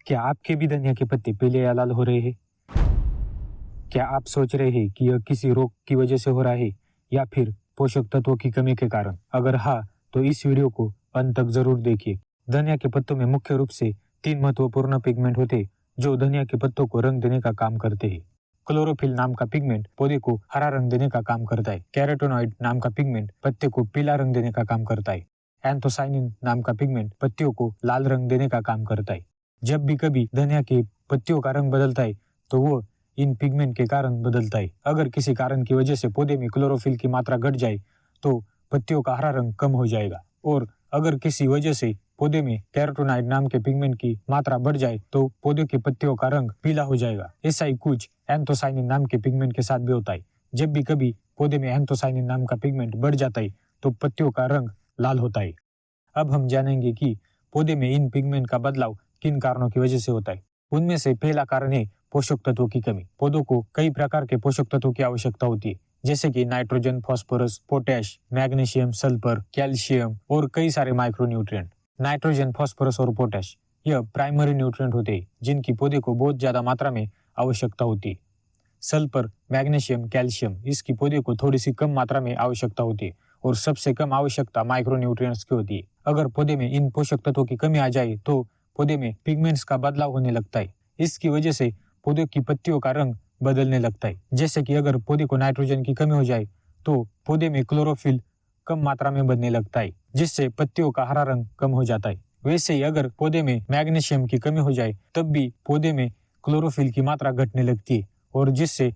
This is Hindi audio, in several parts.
क्या आपके भी धनिया के पत्ते पीले या लाल हो रहे हैं? क्या आप सोच रहे हैं कि यह किसी रोग की वजह से हो रहा है या फिर पोषक तत्वों की कमी के कारण? अगर हाँ, तो इस वीडियो को अंत तक जरूर देखिए। धनिया के पत्तों में मुख्य रूप से 3 महत्वपूर्ण पिगमेंट होते हैं जो धनिया के पत्तों को रंग देने का काम करते हैं। क्लोरोफिल नाम का पिगमेंट पौधे को हरा रंग देने का काम करता है। कैरोटीनॉइड नाम का पिगमेंट पत्ते को पीला रंग देने का काम करता है। एंथोसाइनिन नाम का पिगमेंट पत्तियों को लाल रंग देने का काम करता है। जब भी कभी धनिया के पत्तियों का रंग बदलता है तो वो इन पिगमेंट के कारण बदलता है। अगर किसी कारण की वजह से पौधे में क्लोरोफिल की मात्रा घट जाए तो पत्तियों का हरा रंग कम हो जाएगा, और अगर किसी वजह से पौधे में कैरोटीनॉइड नाम के पिगमेंट की मात्रा बढ़ जाए तो पौधे की पत्तियों का रंग पीला हो जाएगा। ऐसा ही कुछ एंथोसाइनिन नाम के पिगमेंट के साथ भी होता है। जब भी कभी पौधे में एंथोसाइनिन नाम का पिगमेंट बढ़ जाता है तो पत्तियों का रंग लाल होता है। अब हम जानेंगे कि पौधे में इन पिगमेंट का बदलाव किन कारणों की वजह से होता है। उनमें से पहला कारण है पोषक तत्वों की कमी। पौधों को कई प्रकार के पोषक तत्वों की आवश्यकता होती है, जैसे कि nitrogen, phosphorus, potash, magnesium, sulphur, calcium और कई सारे माइक्रोन्यूट्रिएंट। नाइट्रोजन, फास्फोरस और पोटेश यह प्राइमरी न्यूट्रिएंट होते हैं जिनकी पौधे को बहुत ज्यादा मात्रा में आवश्यकता होती है। सल्फर, मैग्नीशियम, कैल्शियम इसकी पौधे को थोड़ी सी कम मात्रा में आवश्यकता होती है, और सबसे कम आवश्यकता माइक्रोन्यूट्रिएंट्स की होती है। अगर पौधे में इन पोषक तत्वों की कमी आ जाए तो पौधे में पिगमेंट्स का बदलाव होने लगता है। इसकी वजह से पौधे की पत्तियों का रंग बदलने लगता है। जैसे कि अगर पौधे को नाइट्रोजन की कमी हो जाए तो पौधे में क्लोरोफिल कम मात्रा में बनने लगता है, जिससे पत्तियों का हरा रंग कम हो जाता है। वैसे ही अगर पौधे में मैग्नीशियम की कमी हो जाए तब भी पौधे में क्लोरोफिल की मात्रा घटने लगती है, और जिससे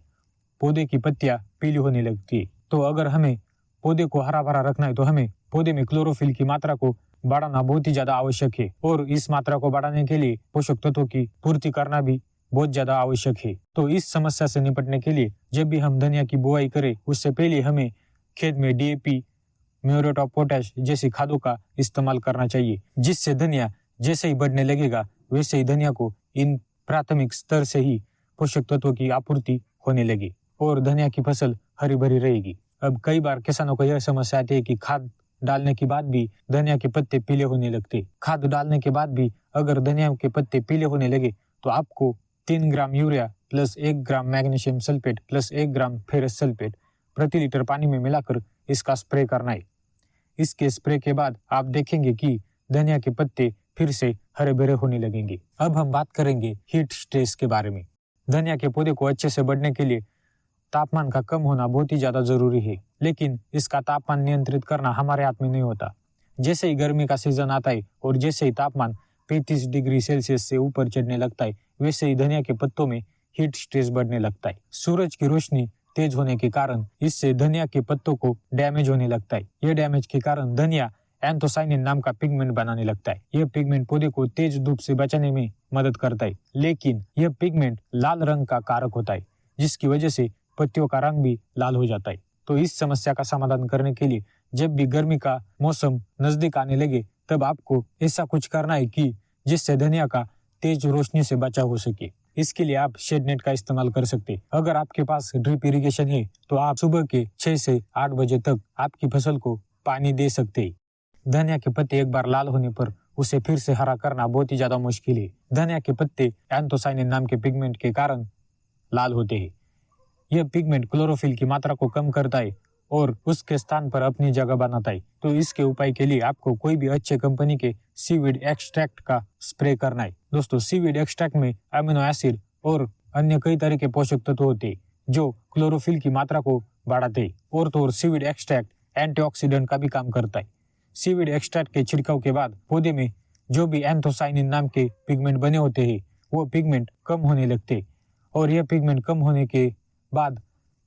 पौधे की पत्तियां पीली होने लगती है। तो अगर हमें पौधे को हरा भरा रखना है तो हमें पौधे में क्लोरोफिल की मात्रा को बढ़ाना बहुत ही ज्यादा आवश्यक है, और इस मात्रा को बढ़ाने के लिए पोषक तत्वों की पूर्ति करना भी बहुत ज्यादा आवश्यक है। तो इस समस्या से निपटने के लिए जब भी हम धनिया की बुआई करें उससे पहले हमें खेत में डीएपी, म्यूरेट ऑफ पोटैश जैसी खादों का इस्तेमाल करना चाहिए, जिससे धनिया जैसे ही बढ़ने लगेगा वैसे ही धनिया को इन प्राथमिक स्तर से ही पोषक तत्वों की आपूर्ति होने लगी और धनिया की फसल हरी भरी रहेगी। अब कई बार किसानों को यह समस्या आती है कि खाद डालने के बाद भी धनिया के पत्ते पीले होने लगते। खाद डालने के बाद भी अगर धनिया के पत्ते पीले होने लगे तो आपको 3 ग्राम यूरिया प्लस 1 ग्राम मैग्नीशियम सल्फेट प्लस 1 ग्राम फेरस सल्फेट प्रति लीटर पानी में मिलाकर इसका स्प्रे करना है। इसके स्प्रे के बाद आप देखेंगे कि धनिया के पत्ते फिर से हरे भरे होने लगेंगे। अब हम बात करेंगे हीट स्ट्रेस के बारे में। धनिया के पौधे को अच्छे से बढ़ने के लिए तापमान का कम होना बहुत ही ज्यादा जरूरी है, लेकिन इसका तापमान नियंत्रित करना हमारे हाथ में नहीं होता। जैसे ही गर्मी का सीजन आता है और जैसे ही तापमान 35 डिग्री सेल्सियस से ऊपर चढ़ने लगता है वैसे ही धनिया के पत्तों में हीट स्ट्रेस बढ़ने लगता है। सूरज की रोशनी तेज होने के कारण इससे धनिया के पत्तों को डैमेज होने लगता है। यह डैमेज के कारण धनिया एंथोसाइनिन नाम का पिगमेंट बनाने लगता है। यह पिगमेंट पौधे को तेज धूप से बचाने में मदद करता है, लेकिन यह पिगमेंट लाल रंग का कारक होता है, जिसकी वजह से पत्तियों का रंग भी लाल हो जाता है। तो इस समस्या का समाधान करने के लिए जब भी गर्मी का मौसम नजदीक आने लगे तब आपको ऐसा कुछ करना है कि जिससे धनिया का तेज रोशनी से बचाव हो सके। इसके लिए आप शेड नेट का इस्तेमाल कर सकते हैं। अगर आपके पास ड्रिप इरिगेशन है तो आप सुबह के 6 से 8 बजे तक आपकी फसल को पानी दे सकते हैं। धनिया के पत्ते एक बार लाल होने पर उसे फिर से हरा करना बहुत ही ज्यादा मुश्किल है। धनिया के पत्ते एंथोसाइनिन नाम के पिगमेंट के कारण लाल होते हैं। यह पिगमेंट क्लोरोफिल की मात्रा को कम करता है और उसके स्थान पर अपनी जगह बनाता है। तो इसके उपाय के लिए आपको कोई भी अच्छे कंपनी के सीवीड एक्सट्रैक्ट का स्प्रे करना है। दोस्तों, सीवीड एक्सट्रैक्ट में अमीनो एसिड और अन्य कई तरह के पोषक तत्व होते हैं जो क्लोरोफिल की मात्रा को बढ़ाते हैं, और तो और सीवीड एक्सट्रैक्ट एंटीऑक्सीडेंट का भी काम करता है। सीवीड एक्सट्रैक्ट के छिड़काव के बाद पौधे में जो भी एंथोसाइनिन नाम के पिगमेंट बने होते हैं वो पिगमेंट कम होने लगते, और यह पिगमेंट कम होने के बाद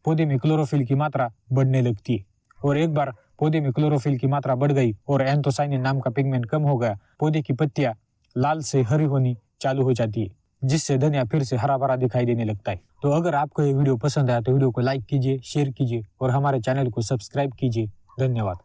पौधे में क्लोरोफिल की मात्रा बढ़ने लगती है। और एक बार पौधे में क्लोरोफिल की मात्रा बढ़ गई और एंथोसाइनिन नाम का पिगमेंट कम हो गया, पौधे की पत्तियां लाल से हरी होनी चालू हो जाती है, जिससे धनिया फिर से हरा भरा दिखाई देने लगता है। तो अगर आपको ये वीडियो पसंद आया तो वीडियो को लाइक कीजिए, शेयर कीजिए और हमारे चैनल को सब्सक्राइब कीजिए। धन्यवाद।